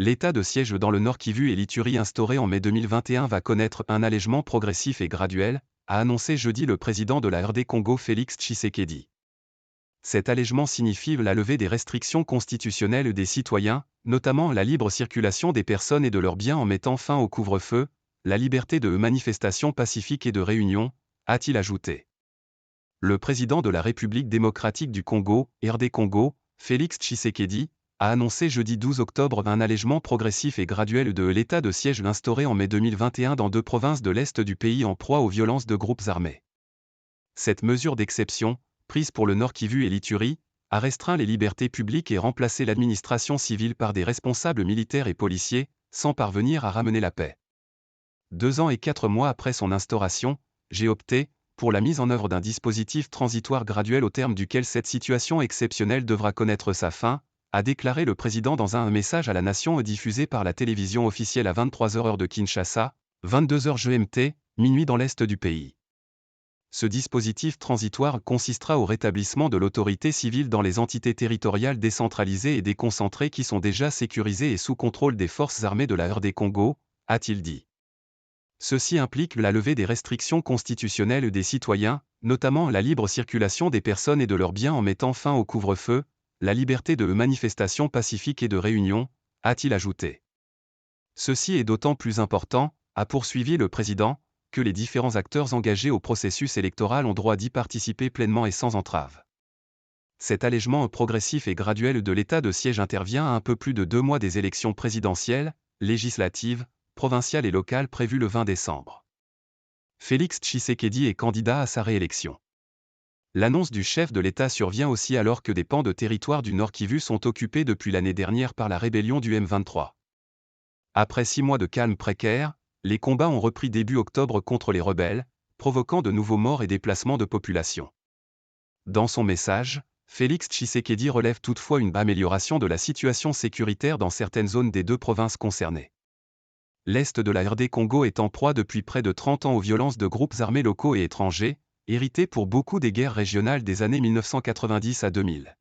L'état de siège dans le Nord Kivu et l'Ituri instauré en mai 2021 va connaître un allègement progressif et graduel, a annoncé jeudi le président de la RD Congo Félix Tshisekedi. Cet allègement signifie la levée des restrictions constitutionnelles des citoyens, notamment la libre circulation des personnes et de leurs biens en mettant fin au couvre-feu, la liberté de manifestation pacifique et de réunion, a-t-il ajouté. Le président de la République démocratique du Congo, RD Congo, Félix Tshisekedi, a annoncé jeudi 12 octobre un allègement progressif et graduel de l'état de siège instauré en mai 2021 dans 2 provinces de l'Est du pays en proie aux violences de groupes armés. Cette mesure d'exception, prise pour le Nord Kivu et l'Ituri, a restreint les libertés publiques et remplacé l'administration civile par des responsables militaires et policiers, sans parvenir à ramener la paix. 2 ans et 4 mois après son instauration, j'ai opté pour la mise en œuvre d'un dispositif transitoire graduel au terme duquel cette situation exceptionnelle devra connaître sa fin, a déclaré le président dans un message à la nation diffusé par la télévision officielle à 23h heure de Kinshasa, 22h GMT, minuit dans l'est du pays. Ce dispositif transitoire consistera au rétablissement de l'autorité civile dans les entités territoriales décentralisées et déconcentrées qui sont déjà sécurisées et sous contrôle des forces armées de la RD Congo, a-t-il dit. Ceci implique la levée des restrictions constitutionnelles des citoyens, notamment la libre circulation des personnes et de leurs biens en mettant fin au couvre-feu, la liberté de manifestation pacifique et de réunion, a-t-il ajouté. Ceci est d'autant plus important, a poursuivi le président, que les différents acteurs engagés au processus électoral ont droit d'y participer pleinement et sans entrave. Cet allègement progressif et graduel de l'état de siège intervient à un peu plus de 2 mois des élections présidentielles, législatives, provinciales et locales prévues le 20 décembre. Félix Tshisekedi est candidat à sa réélection. L'annonce du chef de l'État survient aussi alors que des pans de territoire du Nord Kivu sont occupés depuis l'année dernière par la rébellion du M23. Après 6 mois de calme précaire, les combats ont repris début octobre contre les rebelles, provoquant de nouveaux morts et déplacements de population. Dans son message, Félix Tshisekedi relève toutefois une amélioration de la situation sécuritaire dans certaines zones des 2 provinces concernées. L'Est de la RD Congo est en proie depuis près de 30 ans aux violences de groupes armés locaux et étrangers, hérités pour beaucoup des guerres régionales des années 1990 à 2000.